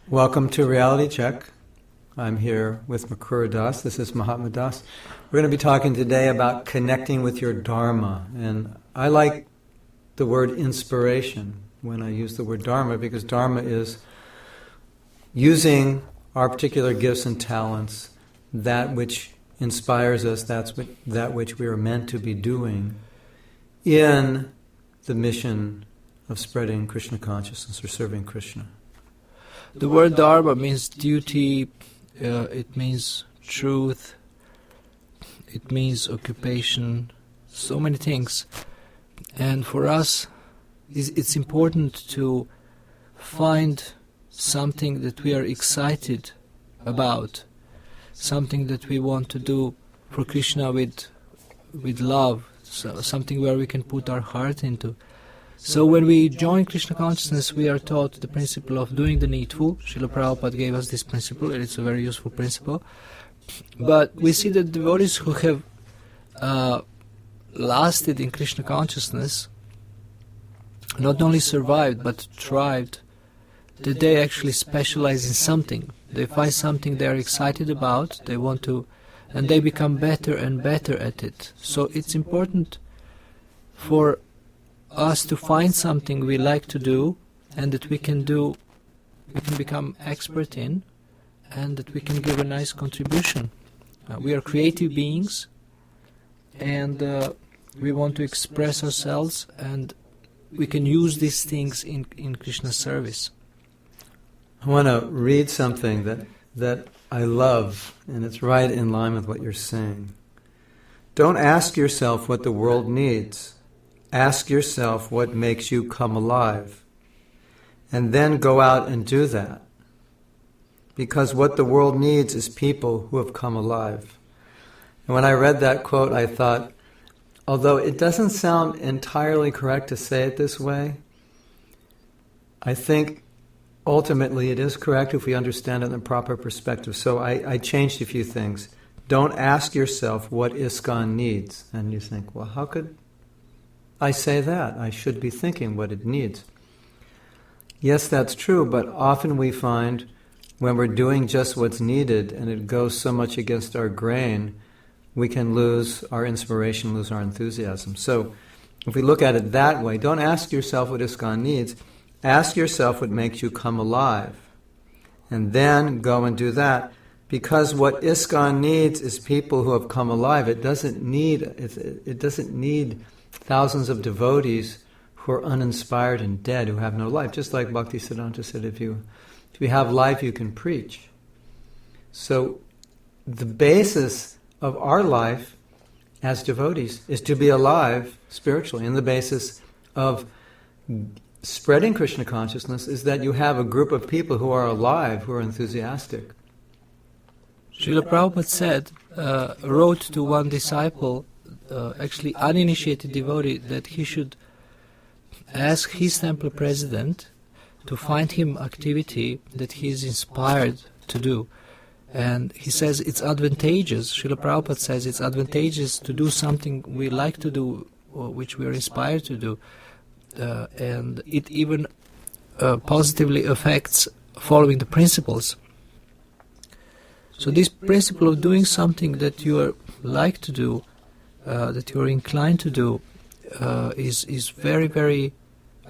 Welcome to Reality Check. I'm here with Akrura Das. This is Mahatma Das. We're going to be talking today about connecting with your Dharma. And I like the word inspiration when I use the word Dharma, because Dharma is using our particular gifts and talents, that which inspires us, that which we are meant to be doing in the mission of spreading Krishna consciousness or serving Krishna. The word Dharma means duty, it means truth, it means occupation, so many things. And for us, it's important to find something that we are excited about, something that we want to do for Krishna with love, so something where we can put our heart into. So when we join Krishna consciousness, we are taught the principle of doing the needful. Srila Prabhupada gave us this principle, and it's a very useful principle. But we see that devotees who have lasted in Krishna consciousness not only survived but thrived, that they actually specialize in something. They find something they are excited about, they want to, and they become better and better at it. So it's important for us to find something we like to do and that we can become expert in, and that we can give a nice contribution. We are creative beings, and we want to express ourselves, and we can use these things in Krishna's service. I want to read something that I love, and it's right in line with what you're saying. Don't ask yourself what the world needs. Ask yourself what makes you come alive, and then go out and do that. Because what the world needs is people who have come alive. And when I read that quote, I thought, although it doesn't sound entirely correct to say it this way, I think ultimately it is correct if we understand it in the proper perspective. So I changed a few things. Don't ask yourself what ISKCON needs. And you think, well, how could I say that? I should be thinking what it needs. Yes, that's true, but often we find when we're doing just what's needed and it goes so much against our grain, we can lose our inspiration, lose our enthusiasm. So if we look at it that way, don't ask yourself what ISKCON needs. Ask yourself what makes you come alive. And then go and do that. Because what ISKCON needs is people who have come alive. It doesn't need thousands of devotees who are uninspired and dead, who have no life. Just like Bhaktisiddhanta said, if you have life, you can preach. So the basis of our life as devotees is to be alive spiritually. And the basis of spreading Krishna consciousness is that you have a group of people who are alive, who are enthusiastic. Srila Prabhupada wrote to one disciple, actually uninitiated devotee, that he should ask his temple president to find him activity that he is inspired to do. And he says it's advantageous, Srila Prabhupada says it's advantageous to do something we like to do, or which we are inspired to do. And it even positively affects following the principles. So this principle of doing something that you like to do, that you are inclined to do, is very, very,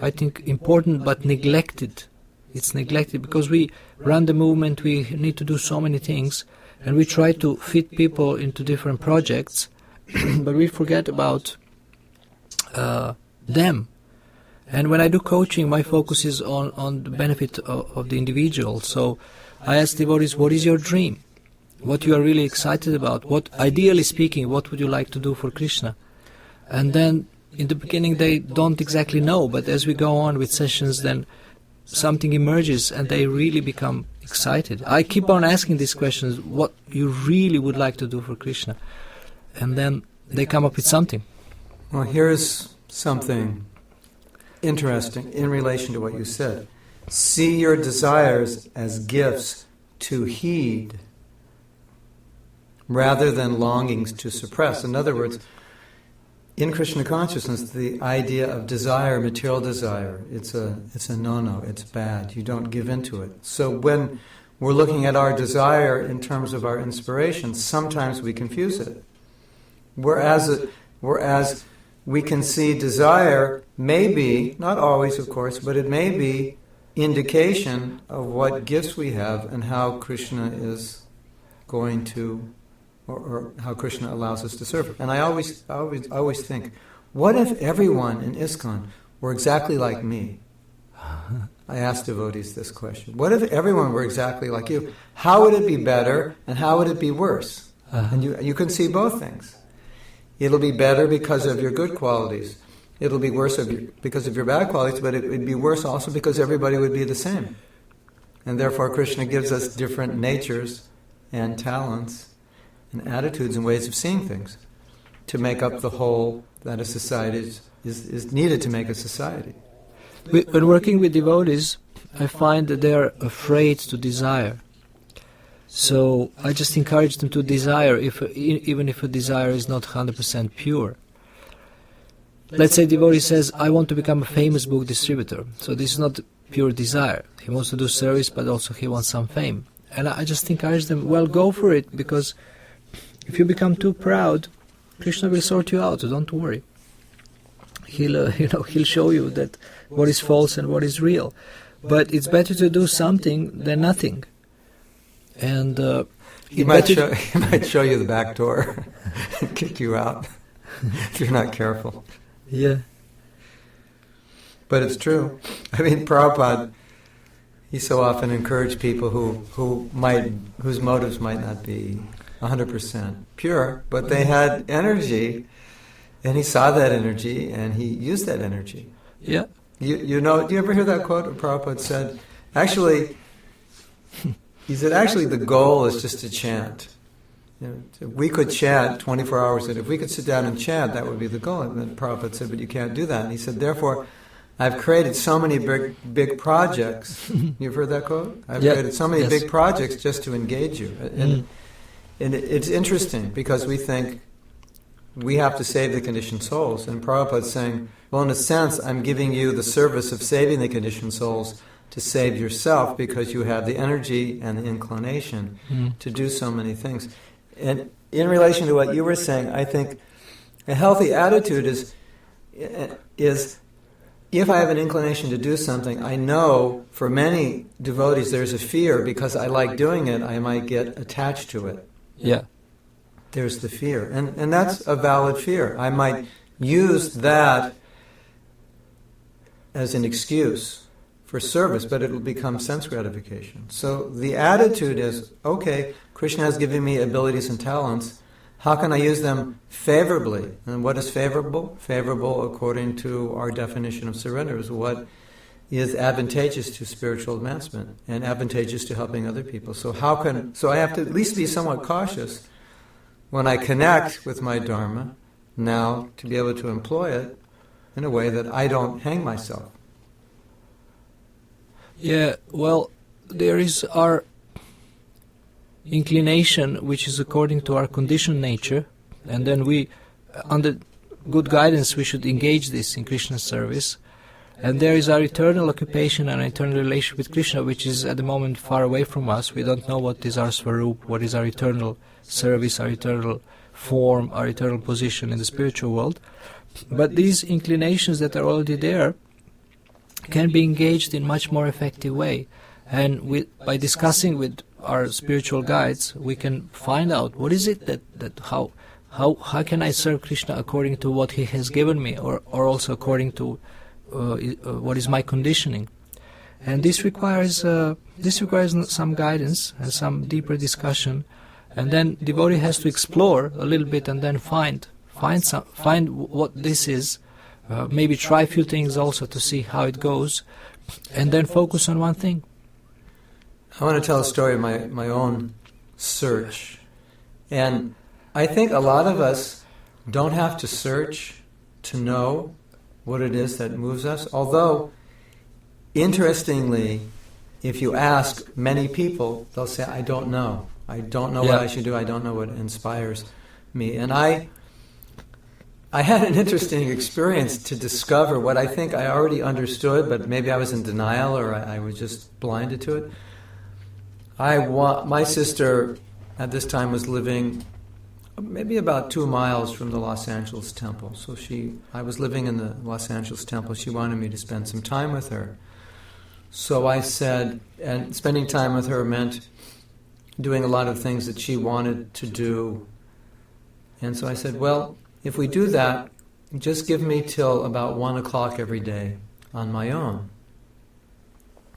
I think, important, but neglected. It's neglected because we run the movement, we need to do so many things, and we try to fit people into different projects, but we forget about them. And when I do coaching, my focus is on the benefit of the individual. So I ask devotees, what is your dream? What you are really excited about? What, ideally speaking, what would you like to do for Krishna? And then in the beginning they don't exactly know, but as we go on with sessions, then something emerges and they really become excited. I keep on asking these questions, what you really would like to do for Krishna? And then they come up with something. Well, here's something interesting in relation to what you said. See your desires as gifts to heed rather than longings to suppress. In other words, in Krishna consciousness, the idea of desire, material desire, it's a no-no, it's bad. You don't give into it. So when we're looking at our desire in terms of our inspiration, sometimes we confuse it. Whereas we can see desire may be, not always of course, but it may be indication of what gifts we have and how Krishna is going to, or how Krishna allows us to serve. And I always think, what if everyone in ISKCON were exactly like me? I ask devotees this question. What if everyone were exactly like you? How would it be better and how would it be worse? And you can see both things. It'll be better because of your good qualities. It'll be worse because of your bad qualities, but it would be worse also because everybody would be the same. And therefore Krishna gives us different natures and talents and attitudes and ways of seeing things to make up the whole that a society is needed to make a society. When working with devotees, I find that they are afraid to desire. So I just encourage them to desire, even if a desire is not 100% pure. Let's say devotee says, I want to become a famous book distributor. So this is not pure desire. He wants to do service, but also he wants some fame. And I just encourage them, well, go for it, because if you become too proud, Krishna will sort you out, so don't worry. He'll show you that what is false and what is real. But it's better to do something than nothing. And he might show you the back door and kick you out if you're not careful. Yeah. But it's true. I mean, Prabhupada, he so often encouraged people whose motives might not be 100% pure, but they had energy, and he saw that energy, and he used that energy. Yeah. You know, do you ever hear that quote? Prabhupada said, he said, actually the goal is just to chant. You know, if we could chant 24 hours, and if we could sit down and chant, that would be the goal. And then Prabhupada said, but you can't do that. And he said, therefore, I've created so many big projects. You've heard that quote? I've created so many big projects just to engage you. And it's interesting because we think we have to save the conditioned souls. And Prabhupada's saying, well, in a sense, I'm giving you the service of saving the conditioned souls to save yourself because you have the energy and the inclination to do so many things. And in relation to what you were saying, I think a healthy attitude is if I have an inclination to do something, I know for many devotees there's a fear because I like doing it, I might get attached to it. Yeah. There's the fear. And that's a valid fear. I might use that as an excuse for service, but it will become sense gratification. So the attitude is, okay, Krishna has given me abilities and talents. How can I use them favorably? And what is favorable? Favorable, according to our definition of surrender, is what is advantageous to spiritual advancement and advantageous to helping other people. So I have to at least be somewhat cautious when I connect with my Dharma now to be able to employ it in a way that I don't hang myself. Yeah, well, there is our inclination, which is according to our conditioned nature, and then we, under good guidance, we should engage this in Krishna's service. And there is our eternal occupation and eternal relationship with Krishna, which is at the moment far away from us. We don't know what is our Svarup, what is our eternal service, our eternal form, our eternal position in the spiritual world. But these inclinations that are already there can be engaged in much more effective way. And by discussing with our spiritual guides, we can find out what is it that how can I serve Krishna according to what he has given me, or also according to what is my conditioning. And this requires some guidance and some deeper discussion, and then devotee has to explore a little bit and then find what this is. Maybe try a few things also to see how it goes, and then focus on one thing. I want to tell a story of my own search. And I think a lot of us don't have to search to know what it is that moves us. Although, interestingly, if you ask many people, they'll say, I don't know. I don't know what I should do. I don't know what inspires me. And I I had an interesting experience to discover what I think I already understood, but maybe I was in denial or I was just blinded to it. My sister at this time was living maybe about 2 miles from the Los Angeles temple. So I was living in the Los Angeles temple. She wanted me to spend some time with her. So I said, and spending time with her meant doing a lot of things that she wanted to do. And so I said, well, if we do that, just give me till about 1 o'clock every day on my own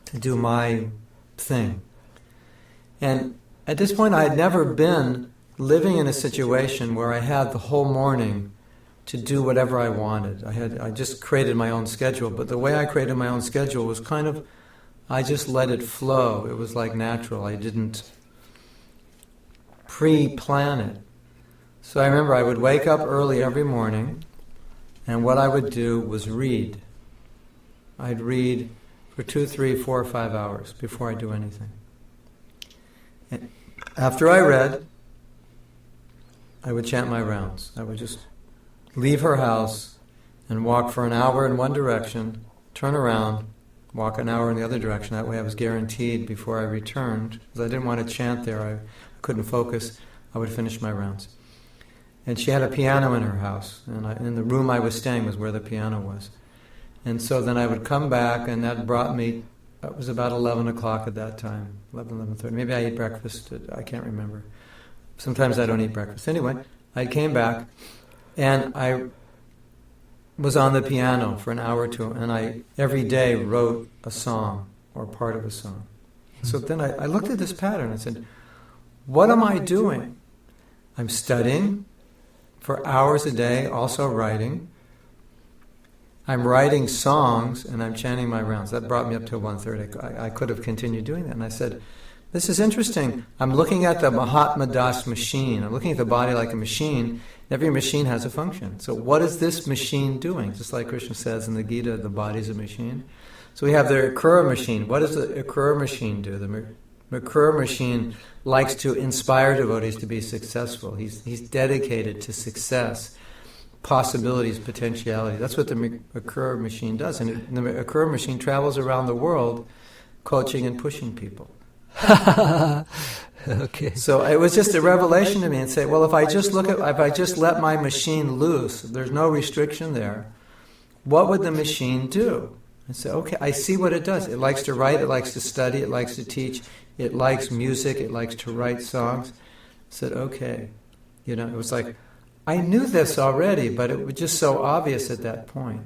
to do my thing. And at this point, I had never been living in a situation where I had the whole morning to do whatever I wanted. I just created my own schedule, but the way I created my own schedule was I just let it flow. It was like natural. I didn't pre-plan it. So I remember I would wake up early every morning, and what I would do was read. I'd read for 2, 3, 4, or 5 hours before I do anything. And after I read, I would chant my rounds. I would just leave her house and walk for an hour in one direction, turn around, walk an hour in the other direction. That way I was guaranteed before I returned, because I didn't want to chant there. I couldn't focus. I would finish my rounds. And she had a piano in her house, and in the room I was staying was where the piano was. And so then I would come back, and that brought me, it was about 11 o'clock at that time, 11:30. Maybe I ate breakfast, I can't remember. Sometimes I don't eat breakfast. Anyway, I came back, and I was on the piano for an hour or two, and I every day wrote a song or part of a song. So then I looked at this pattern and said, what am I doing? I'm studying for hours a day, also writing. I'm writing songs, and I'm chanting my rounds. That brought me up to 1:30. I could have continued doing that. And I said, this is interesting. I'm looking at the Mahatma Das machine. I'm looking at the body like a machine. Every machine has a function. So what is this machine doing? Just like Krishna says in the Gita, the body is a machine. So we have the Akrura machine. What does the Akrura machine do? The Akrura machine likes to inspire devotees to be successful. He's dedicated to success, possibilities, potentiality. That's what the Akrura machine does. And the Akrura machine travels around the world coaching and pushing people. Okay. So it was just a revelation to me and say, well, if I just let my machine loose, there's no restriction there, what would the machine do? I said, okay, I see what it does. It likes to write, it likes to study, it likes to teach, it likes music, it likes to write songs. I said, okay. It was like, I knew this already, but it was just so obvious at that point.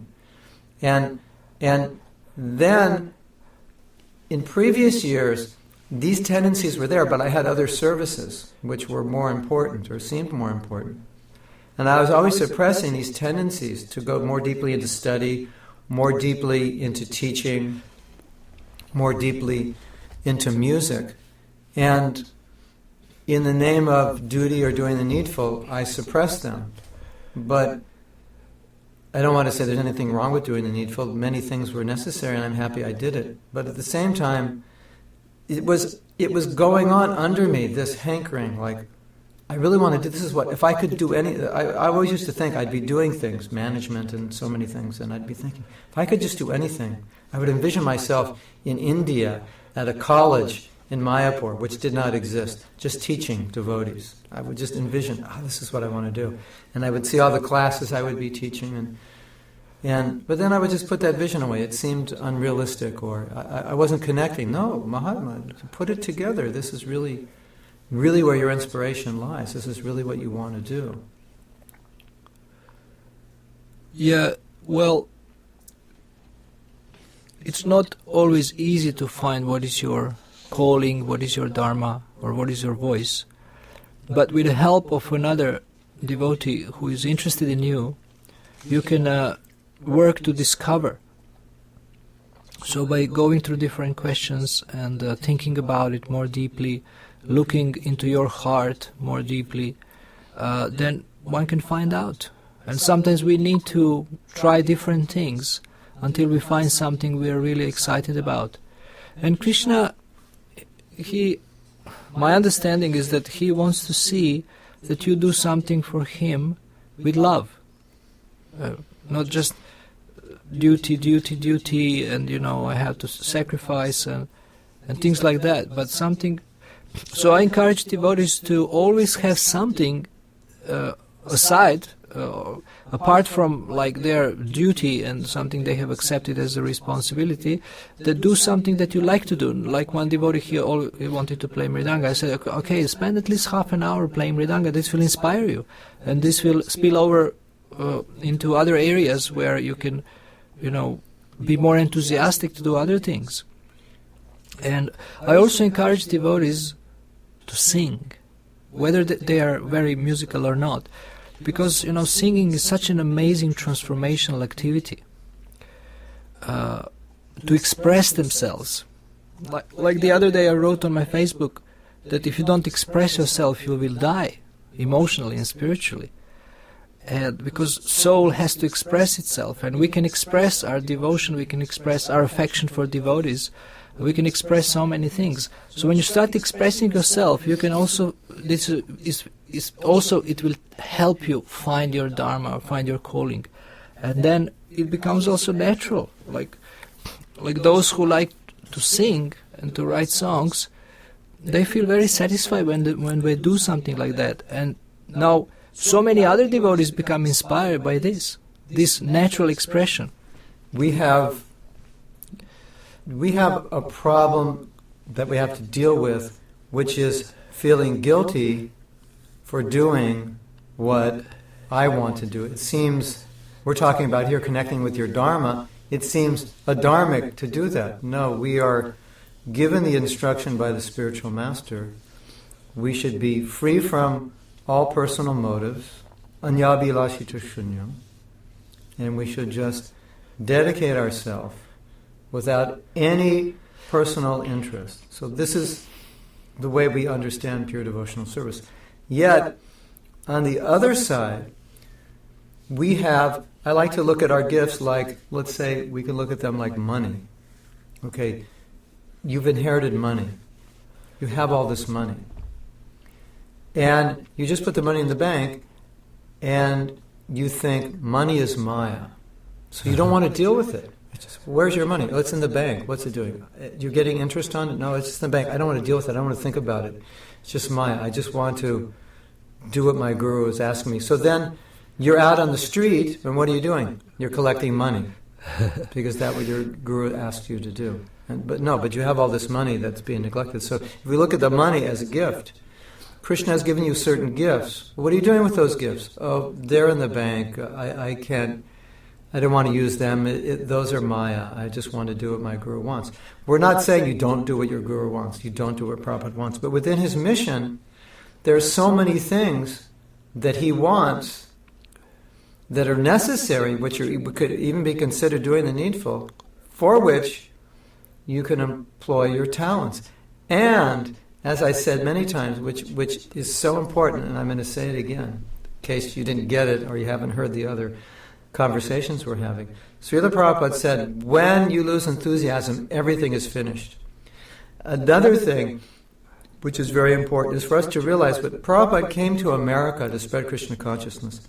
And then, in previous years, these tendencies were there, but I had other services which were more important or seemed more important. And I was always suppressing these tendencies to go more deeply into study, more deeply into teaching, more deeply into music. And in the name of duty or doing the needful, I suppressed them. But I don't want to say there's anything wrong with doing the needful. Many things were necessary, and I'm happy I did it. But at the same time, it was going on under me, this hankering, like, I really want to do, this is what, if I could do I always used to think I'd be doing things, management and so many things, and I'd be thinking, if I could just do anything, I would envision myself in India at a college in Mayapur, which did not exist, just teaching devotees. I would just envision, this is what I want to do. And I would see all the classes I would be teaching, but then I would just put that vision away. It seemed unrealistic, or I wasn't connecting. No, Mahatma, put it together. This is really where your inspiration lies. This is really what you want to do. Yeah, well, it's not always easy to find what is your calling, what is your Dharma, or what is your voice. But with the help of another devotee who is interested in you, you can work to discover. So by going through different questions and thinking about it more deeply, looking into your heart more deeply, then one can find out. And sometimes we need to try different things until we find something we are really excited about. And Krishna, my understanding is that he wants to see that you do something for him with love. not just duty, and I have to sacrifice and things like that, but something. So I encourage devotees to always have something aside, apart from like their duty and something they have accepted as a responsibility, that do something that you like to do. Like one devotee here, he wanted to play mridanga. I said, okay, spend at least half an hour playing mridanga. This will inspire you, and this will spill over into other areas where you can, be more enthusiastic to do other things. And I also encourage devotees to sing, whether they are very musical or not, because singing is such an amazing transformational activity. To express themselves, like the other day I wrote on my Facebook that if you don't express yourself, you will die emotionally and spiritually. And because soul has to express itself, and we can express our devotion, we can express our affection for devotees, we can express so many things. So when you start expressing yourself, you can also, it will help you find your Dharma, find your calling. And then it becomes also natural. Like those who like to sing and to write songs, they feel very satisfied when they do something like that. And now so many other devotees become inspired by this natural expression. We have a problem that we have to deal with, which is feeling guilty for doing what I want to do. It seems, we're talking about here connecting with your Dharma, it seems adharmic to do that. No, we are given the instruction by the spiritual master. We should be free from all personal motives, anyabhilashita shunyam, and we should just dedicate ourselves without any personal interest. So this is the way we understand pure devotional service. Yet, on the other side, I like to look at our gifts like, let's say, we can look at them like money. Okay, you've inherited money. You have all this money. And you just put the money in the bank, and you think money is Maya. So you don't want to deal with it. It's just, where's your money? Oh, it's in the bank. What's it doing? You're getting interest on it? No, it's just in the bank. I don't want to deal with it. I don't want to think about it. It's just Maya. I just want to do what my guru is asking me. So then you're out on the street, and what are you doing? You're collecting money, because that's what your guru asked you to do. But you have all this money that's being neglected. So if we look at the money as a gift, Krishna has given you certain gifts. What are you doing with those gifts? Oh, they're in the bank. I don't want to use them. Those are Maya. I just want to do what my guru wants. We're not saying you don't do what your guru wants. You don't do what Prabhupada wants. But within his mission, there are so many things that he wants that are necessary, which could even be considered doing the needful, for which you can employ your talents. And as I said many times, which is so important, and I'm going to say it again, in case you didn't get it or you haven't heard the other conversations we're having. Srila Prabhupada said, when you lose enthusiasm, everything is finished. Another thing, which is very important, is for us to realize that Prabhupada came to America to spread Krishna consciousness.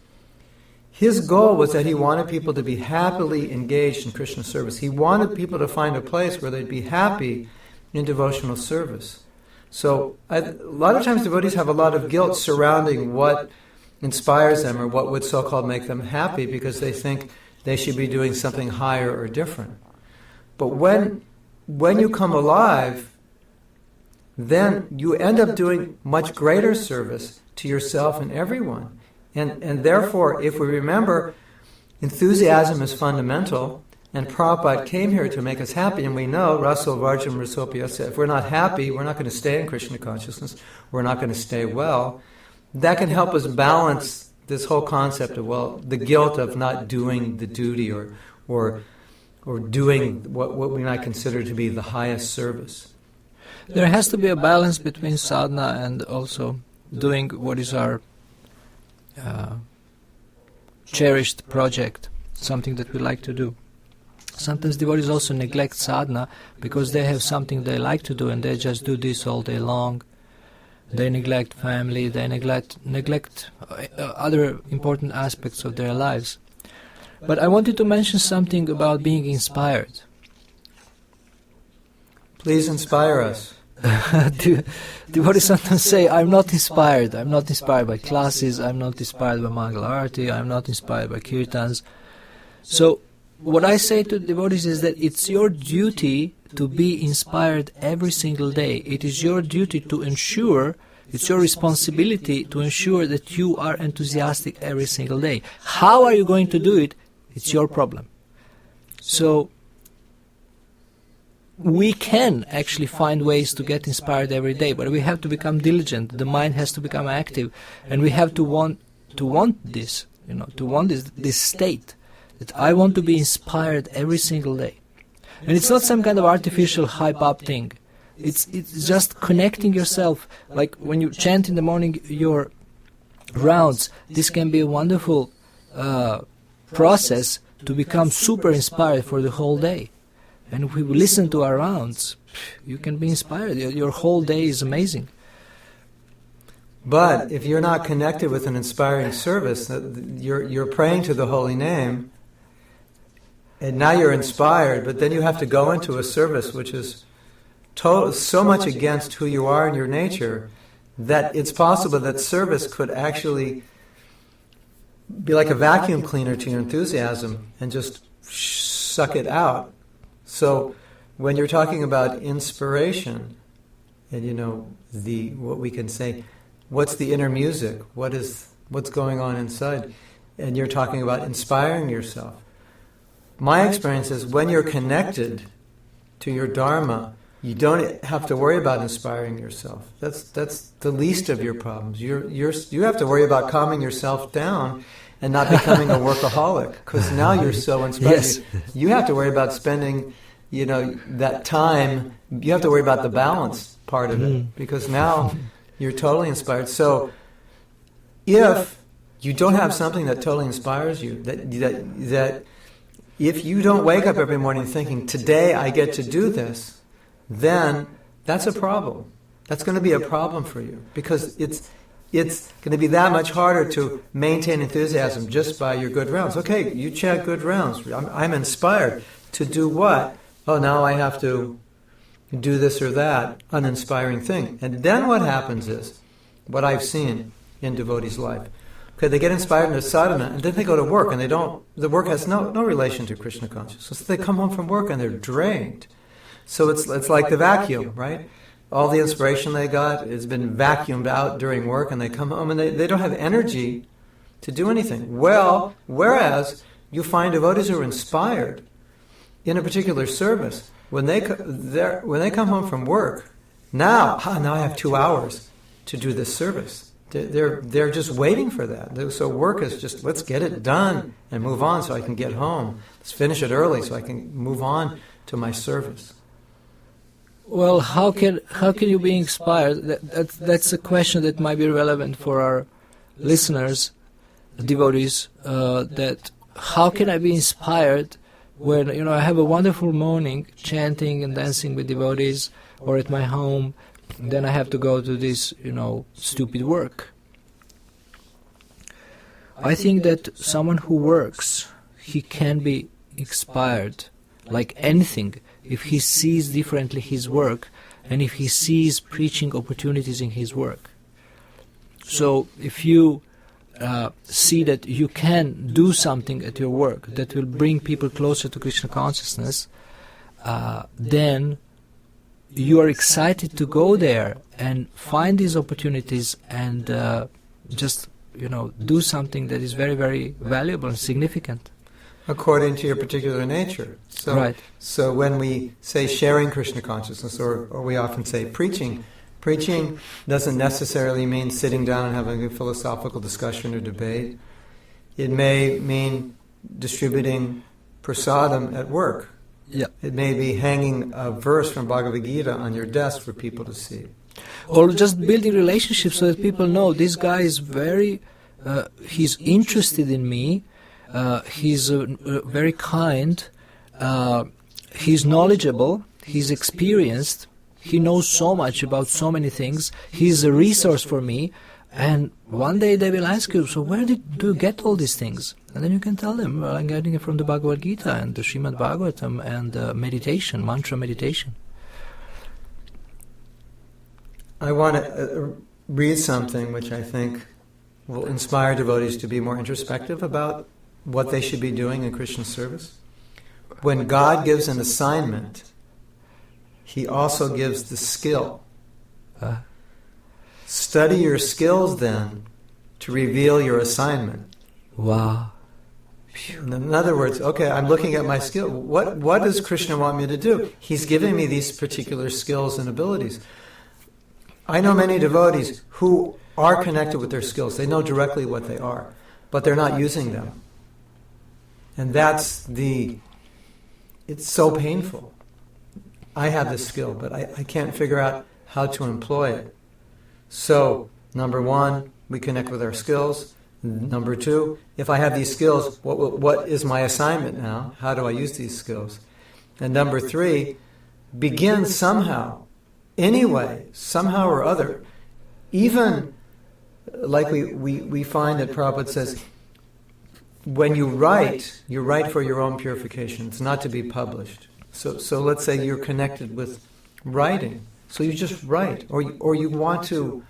His goal was that he wanted people to be happily engaged in Krishna service. He wanted people to find a place where they'd be happy in devotional service. So a lot of times devotees have a lot of guilt surrounding what inspires them or what would so-called make them happy, because they think they should be doing something higher or different. But when you come alive, then you end up doing much greater service to yourself and everyone. And therefore, if we remember, enthusiasm is fundamental, and Prabhupada came here to make us happy, and we know, raso varjam rasopiyasya, if we're not happy, we're not going to stay in Krishna consciousness, we're not going to stay well. That can help us balance this whole concept of, the guilt of not doing the duty or doing what we might consider to be the highest service. There has to be a balance between sadhana and also doing what is our cherished project, something that we like to do. Sometimes devotees also neglect sadhana because they have something they like to do and they just do this all day long. They neglect family, they neglect other important aspects of their lives. But I wanted to mention something about being inspired. Please inspire us. Devotees sometimes say, I'm not inspired. I'm not inspired by classes. I'm not inspired by Mangala Arati. I'm not inspired by kirtans. So what I say to devotees is that it's your duty to be inspired every single day. It is your duty to ensure, it's your responsibility to ensure that you are enthusiastic every single day. How are you going to do it? It's your problem. So we can actually find ways to get inspired every day, but we have to become diligent. The mind has to become active, and we have to want this, to want this state, that I want to be inspired every single day. And it's not some kind of artificial hype-up thing. It's just connecting yourself. Like when you chant in the morning your rounds, this can be a wonderful process to become super inspired for the whole day. And if we listen to our rounds, you can be inspired. Your whole day is amazing. But if you're not connected with an inspiring service, you're praying to the holy name, and now you're inspired, but then you have to go into a service which is so much against who you are and your nature, that it's possible that service could actually be like a vacuum cleaner to your enthusiasm and just suck it out. So when you're talking about inspiration, and what we can say, what's the inner music? What's going on inside? And you're talking about inspiring yourself. My experience is when you're connected to your Dharma, you don't have to worry about inspiring yourself. That's the least of your problems. You have to worry about calming yourself down and not becoming a workaholic, because now you're so inspired. Yes. You have to worry about spending, that time. You have to worry about the balance part of it, because now you're totally inspired. So if you don't have something that totally inspires you, that if you don't wake up every morning thinking, today I get to do this, then that's a problem. That's going to be a problem for you, because it's going to be that much harder to maintain enthusiasm just by your good rounds. Okay, you chant good rounds. I'm inspired to do what? Oh, now I have to do this or that uninspiring thing. And then what happens is, what I've seen in devotees' life, okay, they get inspired in their sadhana, and then they go to work, and the work has no relation to Krishna consciousness. So they come home from work and they're drained. So it's like the vacuum, right? All the inspiration they got has been vacuumed out during work, and they come home and they don't have energy to do anything. Well, whereas you find devotees who are inspired in a particular service, when they come home from work, now I have 2 hours to do this service. They're just waiting for that. So work is just, let's get it done and move on so I can get home. Let's finish it early so I can move on to my service. Well, how can you be inspired? That's a question that might be relevant for our listeners, devotees. That how can I be inspired when I have a wonderful morning chanting and dancing with devotees, or at my home, then I have to go to this stupid work. I think that someone who works, he can be inspired like anything if he sees differently his work, and if he sees preaching opportunities in his work. So if you see that you can do something at your work that will bring people closer to Krishna consciousness, then you are excited to go there and find these opportunities and just do something that is very, very valuable and significant. According to your particular nature. So, right. So when we say sharing Krishna consciousness, or we often say preaching doesn't necessarily mean sitting down and having a philosophical discussion or debate. It may mean distributing prasadam at work. Yeah. It may be hanging a verse from Bhagavad Gita on your desk for people to see. Or just building relationships so that people know this guy is he's interested in me. He's very kind, he's knowledgeable, he's experienced, he knows so much about so many things, he's a resource for me, And one day they will ask you, so where do you get all these things? And then you can tell them, well, I'm getting it from the Bhagavad Gita and the Srimad Bhagavatam and meditation, mantra meditation. I want to read something which I think will inspire devotees to be more introspective about what they should be doing in Krishna service. When God gives an assignment, He also gives the skill. Study your skills then to reveal your assignment. Wow. In other words, okay, I'm looking at my skill. What does Krishna want me to do? He's giving me these particular skills and abilities. I know many devotees who are connected with their skills. They know directly what they are, but they're not using them. And it's so painful. I have this skill, but I can't figure out how to employ it. So, number one, we connect with our skills. Number two, if I have these skills, what is my assignment now? How do I use these skills? And number three, begin somehow, anyway, somehow or other. Even like we find that Prabhupada says, when you write for your own purification. It's not to be published. So let's say you're connected with writing. So you just write. Or you want to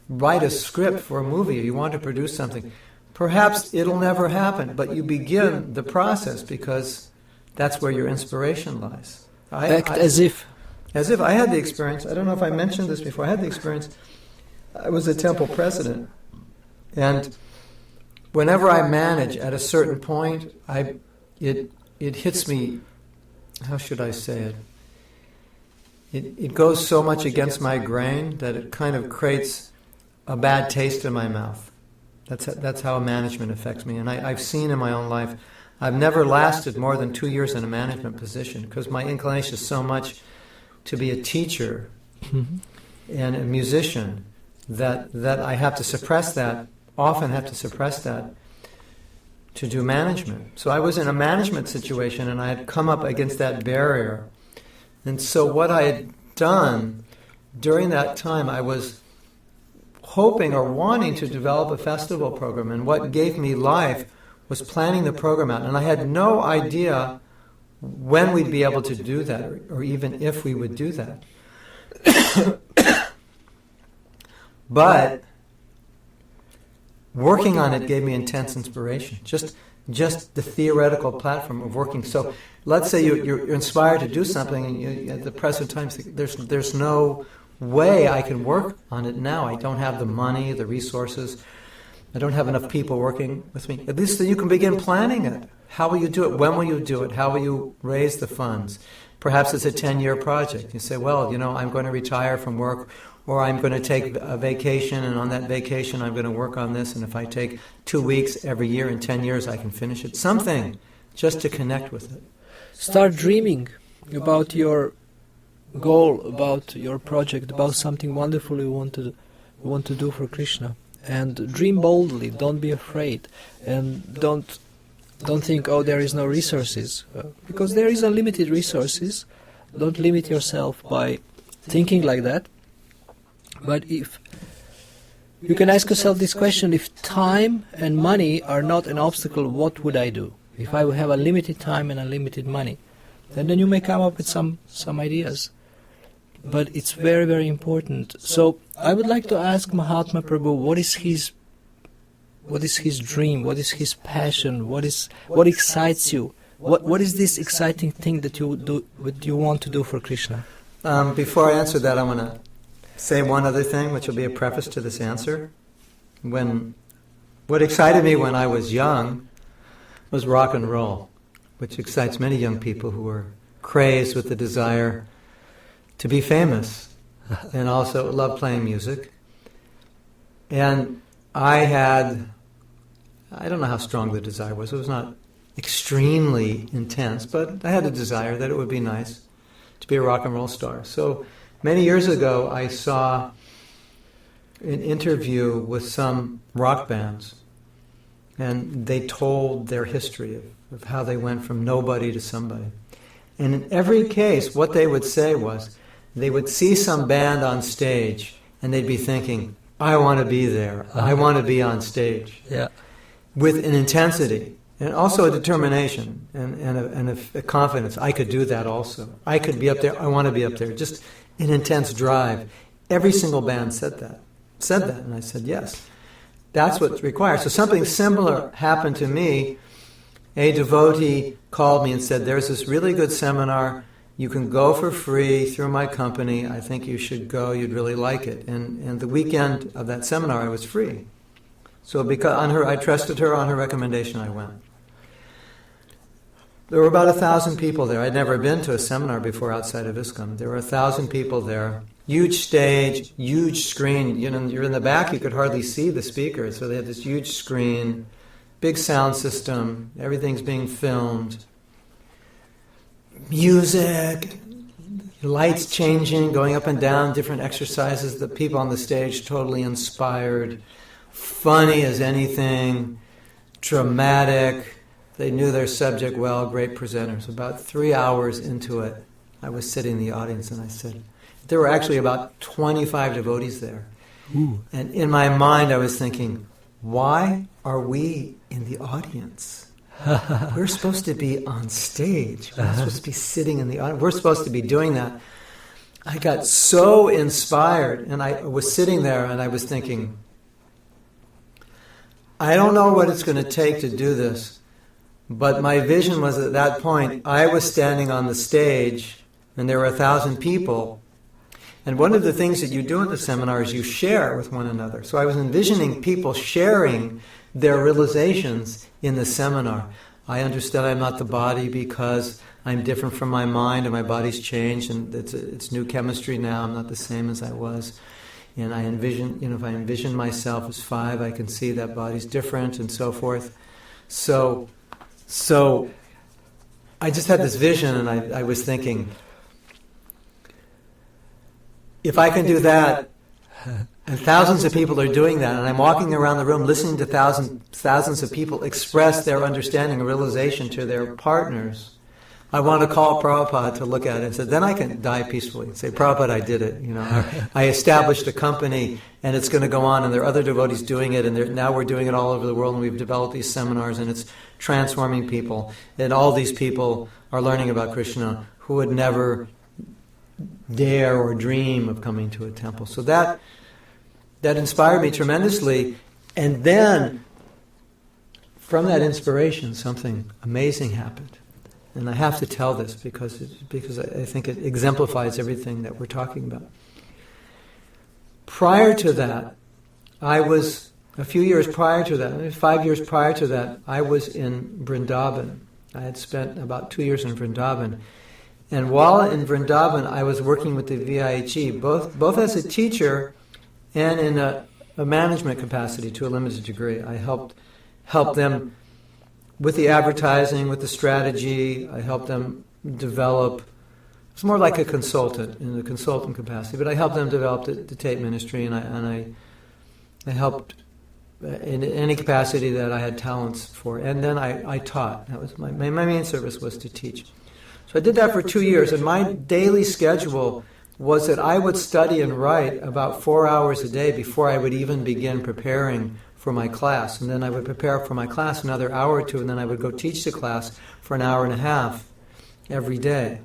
write a script for a movie, or you want to produce something. Perhaps it'll never happen, but you begin the process because that's where your inspiration lies. As if I had the experience. I don't know if I mentioned this before. I had the experience. I was a temple president, and whenever I manage at a certain point, it hits me. How should I say it? It goes so much against my grain that it kind of creates a bad taste in my mouth. That's how management affects me, and I've seen in my own life. I've never lasted more than 2 years in a management position because my inclination is so much to be a teacher and a musician that I have to suppress that, often have to suppress that to do management. So I was in a management situation and I had come up against that barrier. And so what I had done during that time, I was hoping or wanting to develop a festival program, and what gave me life was planning the program out. And I had no idea when we'd be able to do that, or even if we would do that. But working on it gave me intense inspiration. Just the theoretical platform of working. So let's say you're inspired to do something, and you, at the present time think, there's no way I can work on it now. I don't have the money, the resources. I don't have enough people working with me. At least then you can begin planning it. How will you do it? When will you do it? How will you raise the funds? Perhaps it's a 10-year project. You say, well, I'm going to retire from work, or I'm going to take a vacation, and on that vacation I'm going to work on this, and if I take 2 weeks every year in 10 years I can finish it. Something just to connect with it. Start dreaming about your goal, about your project, about something wonderful you want to do for Krishna. And dream boldly, don't be afraid, and don't think, oh, there is no resources, because there is unlimited resources. Don't limit yourself by thinking like that. But if you can ask yourself this question, if time and money are not an obstacle, what would I do? If I would have unlimited time and unlimited money, then you may come up with some ideas. But it's very, very important. So I would like to ask Mahatma Prabhu, what is his dream? What is his passion? What excites you? What is this exciting thing that you want to do for Krishna? Before I answer that, I want to say one other thing, which will be a preface to this answer. What excited me when I was young was rock and roll, which excites many young people who are crazed with the desire to be famous, and also love playing music. And I don't know how strong the desire was. It was not extremely intense, but I had a desire that it would be nice to be a rock and roll star. So many years ago, I saw an interview with some rock bands, and they told their history of how they went from nobody to somebody. And in every case, what they would say was, they would see some band on stage, and they'd be thinking, I want to be there. I want to be on stage. Yeah. With an intensity and also a determination and a confidence. I could do that also. I could be up there. I want to be up there. Just an intense drive. Every single band said that. And I said, yes. That's what's required. So something similar happened to me. A devotee called me and said, there's this really good seminar. You can go for free through my company. I think you should go. You'd really like it. And the weekend of that seminar, I was free. So because I trusted her, on her recommendation, I went. There were about 1,000 people there. I'd never been to a seminar before outside of ISKCON. There were 1,000 people there. Huge stage, huge screen. You know, you're in the back, you could hardly see the speakers. So they had this huge screen, big sound system, everything's being filmed. Music, lights changing, going up and down, different exercises. The people on the stage totally inspired, funny as anything, dramatic. They knew their subject well, great presenters. About 3 hours into it, I was sitting in the audience and I said, there were actually about 25 devotees there. Ooh. And in my mind I was thinking, why are we in the audience? We're supposed to be on stage. We're supposed to be sitting in the audience. We're supposed to be doing that. I got so inspired, and I was sitting there and I was thinking, I don't know what it's going to take to do this, but my vision was at that point, I was standing on the stage and there were 1,000 people. And one of the things that you do in the seminar is you share with one another. So I was envisioning people sharing their realizations in the seminar. I understand I'm not the body because I'm different from my mind and my body's changed and it's new chemistry now. I'm not the same as I was. And I envision, if I envision myself as 5, I can see that body's different and so forth. So I just had this vision and I was thinking, if I can do that, and thousands of people are doing that, and I'm walking around the room listening to thousands of people express their understanding and realization to their partners, I want to call Prabhupada to look at it and say, then I can die peacefully and say, Prabhupada, I did it. I established a company and it's going to go on and there are other devotees doing it and now we're doing it all over the world and we've developed these seminars and it's transforming people. And all these people are learning about Krishna who would never dare or dream of coming to a temple. So that inspired me tremendously. And then from that inspiration, something amazing happened. And I have to tell this because I think it exemplifies everything that we're talking about. Prior to that, a few years prior to that, maybe 5 years prior to that, I was in Vrindavan. I had spent about 2 years in Vrindavan. And while in Vrindavan, I was working with the VIHE, both as a teacher and in a management capacity to a limited degree. I helped them with the advertising, with the strategy. I helped them develop. It's more like a consultant in the consultant capacity, but I helped them develop the tape ministry, and I helped in any capacity that I had talents for. And then I taught. That was my main service was to teach. So I did that for 2 years, and my daily schedule was that I would study and write about 4 hours a day before I would even begin preparing for my class. And then I would prepare for my class another hour or two, and then I would go teach the class for an hour and a half every day.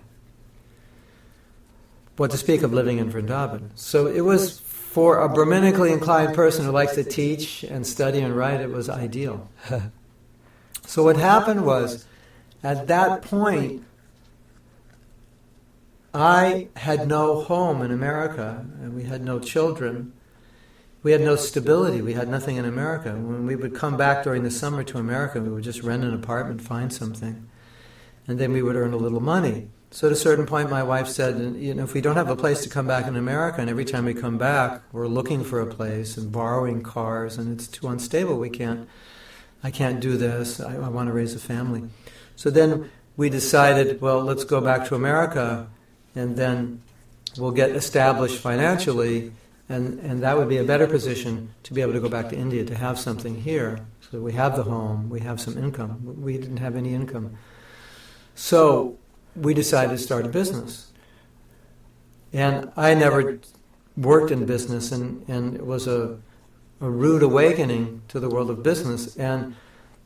What to speak of living in Vrindavan. So it was, for a Brahminically inclined person who likes to teach and study and write, it was ideal. So what happened was, at that point, I had no home in America, and we had no children. We had no stability. We had nothing in America. When we would come back during the summer to America, we would just rent an apartment, find something, and then we would earn a little money. So at a certain point, my wife said, if we don't have a place to come back in America, and every time we come back, we're looking for a place and borrowing cars, and it's too unstable. I can't do this. I want to raise a family. So then we decided, well, let's go back to America, and then we'll get established financially, and that would be a better position to be able to go back to India, to have something here. So we have the home, we have some income. We didn't have any income. So we decided to start a business. And I never worked in business, and it was a rude awakening to the world of business. And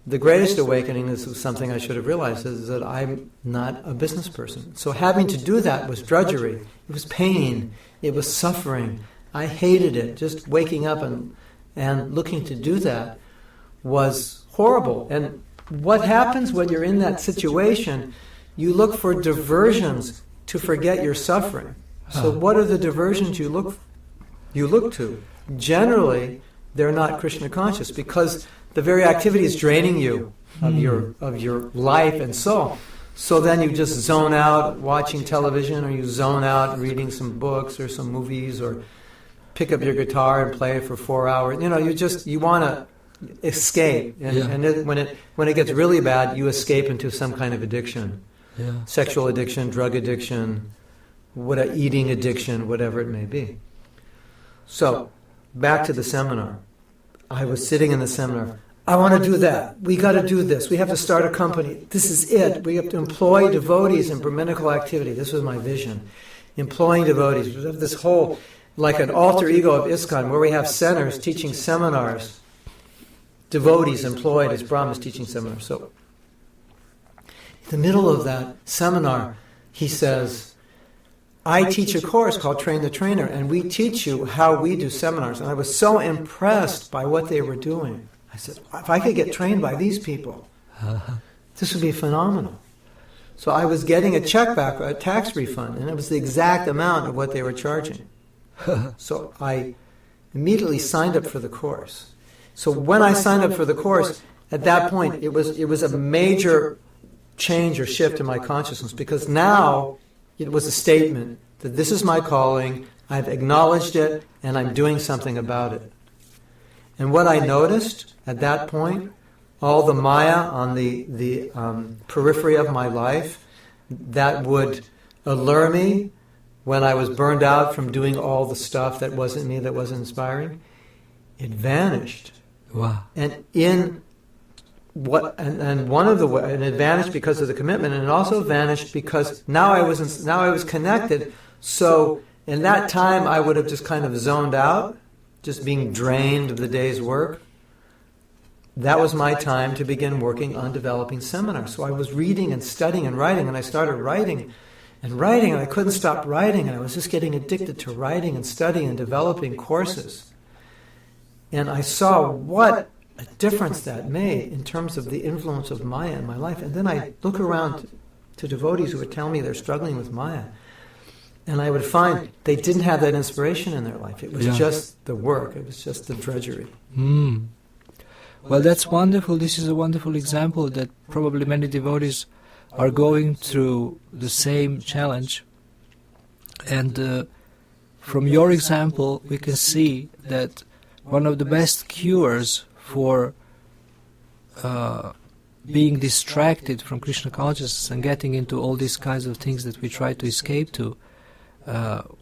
the greatest awakening, this was something I should have realized, is that I'm not a business person. So having to do that was drudgery. It was pain. It was suffering. I hated it. Just waking up and looking to do that was horrible. And what happens when you're in that situation? You look for diversions to forget your suffering. So what are the diversions you look to? Generally, they're not Krishna conscious, because the very activity is draining you of your life and soul. So then you just zone out watching television, or you zone out reading some books or some movies, or pick up your guitar and play it for 4 hours. You want to escape. And when it gets really bad, you escape into some kind of addiction. Yeah. Sexual addiction, drug addiction, eating addiction, whatever it may be. So, back to the seminar. I was sitting in the seminar. I want to do that. We got to do this. We have to start a company. This is it. We have to employ devotees in Brahminical activity. This was my vision. Employing devotees. We have this whole, like an alter ego of ISKCON, where we have centers teaching seminars. Devotees employed as Brahmas teaching seminars. So, in the middle of that seminar, he says, I teach a course called Train the Trainer, and we teach you how we do seminars. And I was so impressed by what they were doing. I said, if I could get trained by these people, this would be phenomenal. So I was getting a check back, a tax refund, and it was the exact amount of what they were charging. So I immediately signed up for the course. So when I signed up for the course, at that point, it was a major change or shift in my consciousness, because now it was a statement that this is my calling, I've acknowledged it, and I'm doing something about it. And what I noticed at that point, all the Maya on the periphery of my life that would allure me when I was burned out from doing all the stuff that wasn't me, that wasn't inspiring, it vanished. Wow. And it vanished because of the commitment, and it also vanished because now I was connected. So in that time, I would have just kind of zoned out, just being drained of the day's work. That was my time to begin working on developing seminars. So I was reading and studying and writing, and I started writing, and I couldn't stop writing, and I was just getting addicted to writing and studying and developing courses. And I saw what a difference that made in terms of the influence of Maya in my life. And then I look around to devotees who would tell me they're struggling with Maya, and I would find they didn't have that inspiration in their life. It was just the work. It was just the drudgery. Well, that's wonderful. This is a wonderful example that probably many devotees are going through the same challenge. And from your example, we can see that one of the best cures for being distracted from Krishna consciousness and getting into all these kinds of things that we try to escape to,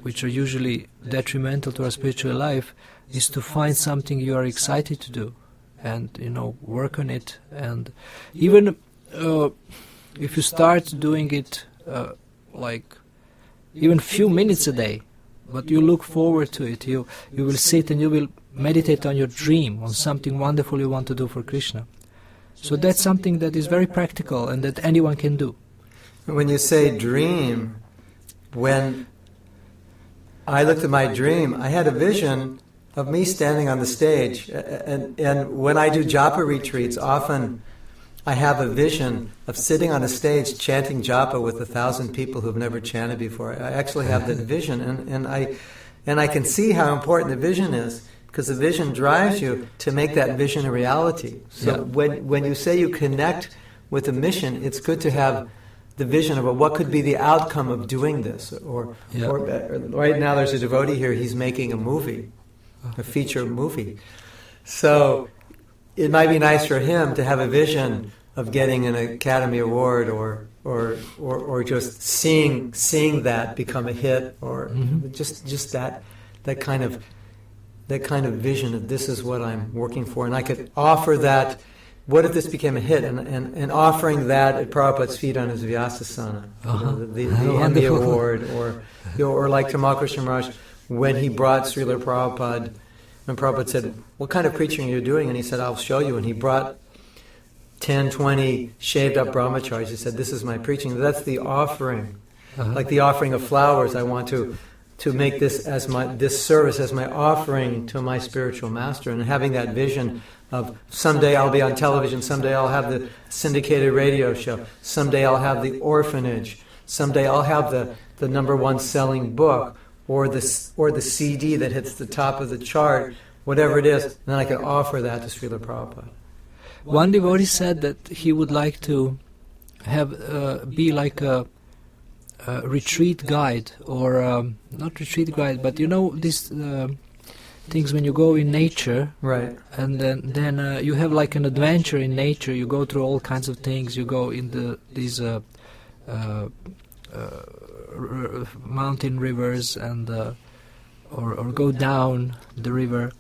which are usually detrimental to our spiritual life, is to find something you are excited to do and, work on it. And even if you start doing it even few minutes a day, but you look forward to it, you will sit and you will meditate on your dream, on something wonderful you want to do for Krishna. So that's something that is very practical and that anyone can do. When you say dream, when I looked at my dream, I had a vision of me standing on the stage. And when I do japa retreats, often I have a vision of sitting on a stage chanting japa with 1,000 people who've never chanted before. I actually have that vision, and I can see how important the vision is, because the vision drives you to make that vision a reality. So when you say you connect with a mission, it's good to have the vision of what could be the outcome of doing this. Or right now there's a devotee here, he's making a movie, a feature movie. So it might be nice for him to have a vision of getting an Academy Award or just seeing that become a hit, or just that kind of vision of this is what I'm working for. And I could offer that. What if this became a hit? And offering that at Prabhupada's feet on his Vyasasana, the Emmy Award, or like Tamal Krishna Maharaj, when he brought Srila Prabhupada when Prabhupada said, what kind of preaching are you doing? And he said, I'll show you. And he brought 10, 20 shaved up brahmacharis. He said, this is my preaching. That's the offering. Like the offering of flowers. I want to make this service as my offering to my spiritual master. And having that vision of someday I'll be on television, someday I'll have the syndicated radio show, someday I'll have the orphanage, someday I'll have the #1 selling book, or the CD that hits the top of the chart, whatever it is, and then I can offer that to Srila Prabhupada. One devotee said that he would like to have be like a retreat guide, or not retreat guide, but these things when you go in nature, right? And then you have like an adventure in nature. You go through all kinds of things. You go in these mountain rivers, and or go down the river,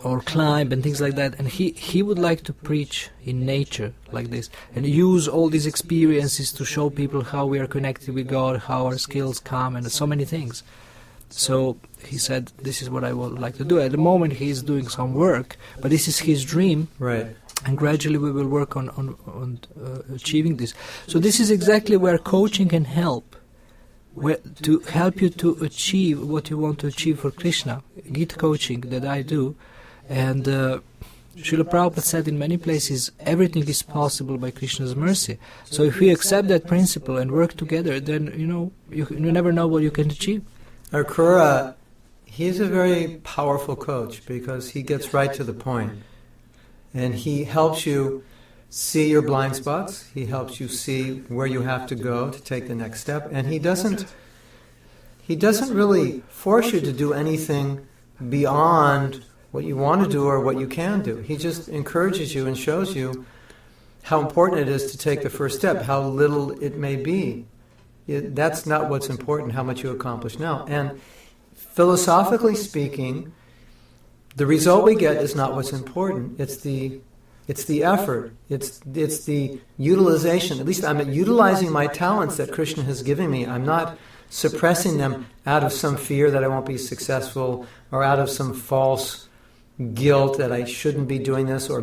or climb and things like that. And he would like to preach in nature like this, and use all these experiences to show people how we are connected with God, how our skills come, and so many things. So he said, this is what I would like to do. At the moment he's doing some work, but this is his dream. Right. And gradually we will work on achieving this. So this is exactly where coaching can help, to help you to achieve what you want to achieve for Krishna. Gita coaching that I do. And Srila Prabhupada said in many places, everything is possible by Krishna's mercy. So if we accept that principle and work together, then you never know what you can achieve. Akrura, he's a very powerful coach because he gets right to the point. And he helps you see your blind spots. He helps you see where you have to go to take the next step. And he doesn't really force you to do anything beyond what you want to do or what you can do. He just encourages you and shows you how important it is to take the first step, how little it may be. That's not what's important, how much you accomplish now. And philosophically speaking, the result we get is not what's important. It's the effort. It's the utilization. At least I'm utilizing my talents that Krishna has given me. I'm not suppressing them out of some fear that I won't be successful, or out of some false guilt that I shouldn't be doing this, or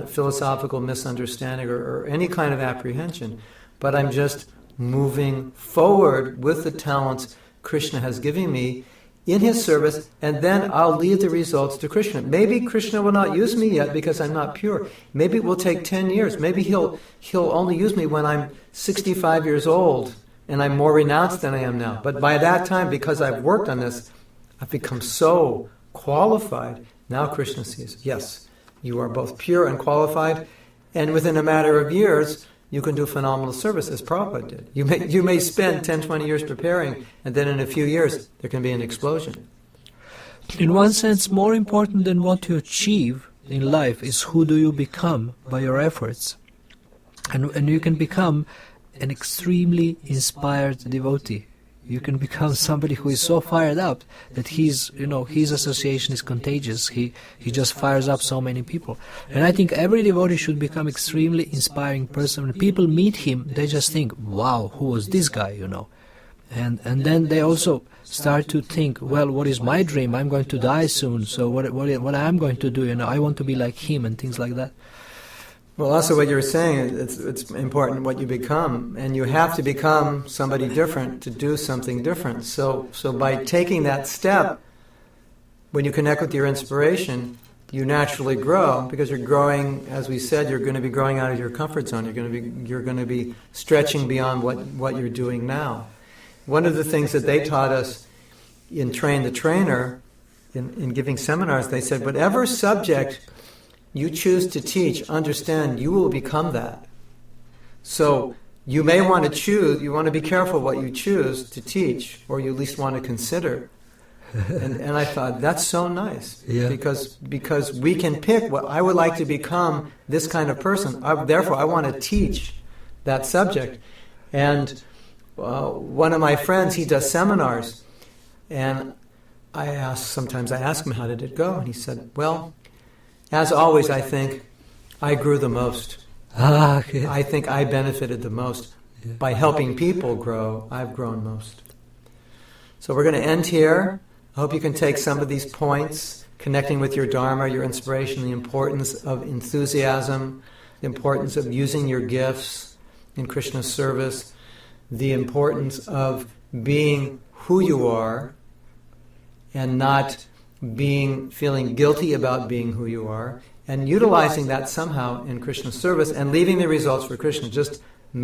philosophical misunderstanding, or any kind of apprehension. But I'm just moving forward with the talents Krishna has given me in his service, and then I'll leave the results to Krishna. Maybe Krishna will not use me yet because I'm not pure. Maybe it will take 10 years. Maybe he'll only use me when I'm 65 years old and I'm more renounced than I am now. But by that time, because I've worked on this, I've become so qualified. Now Krishna sees, yes, you are both pure and qualified, and within a matter of years, you can do phenomenal service, as Prabhupada did. You may spend 10, 20 years preparing, and then in a few years, there can be an explosion. In one sense, more important than what you achieve in life is who do you become by your efforts. And you can become an extremely inspired devotee. You can become somebody who is so fired up that his association is contagious. He just fires up so many people. And I think every devotee should become extremely inspiring person. When people meet him, they just think, wow, who was this guy, And then they also start to think, well, what is my dream? I'm going to die soon, so what I'm going to do, I want to be like him, and things like that. Well, also what you're saying, it's important what you become, and you have to become somebody different to do something different. So by taking that step, when you connect with your inspiration, you naturally grow, because you're growing, as we said, you're going to be growing out of your comfort zone. You're going to be stretching beyond what you're doing now. One of the things that they taught us in Train the Trainer, in giving seminars, they said, whatever subject you choose to teach, understand you will become that. So you may want to choose, you want to be careful what you choose to teach, or you at least want to consider. And I thought, that's so nice, because we can pick what I would like to become, this kind of person. Therefore, I want to teach that subject. And one of my friends, he does seminars, and sometimes I ask him, how did it go? And he said, well, as always, I think I grew the most. Okay. I think I benefited the most. By helping people grow, I've grown most. So we're going to end here. I hope you can take some of these points connecting with your Dharma, your inspiration, the importance of enthusiasm, the importance of using your gifts in Krishna's service, the importance of being who you are and not feeling guilty about being who you are, and utilizing that somehow in Krishna's service and leaving the results for Krishna. Just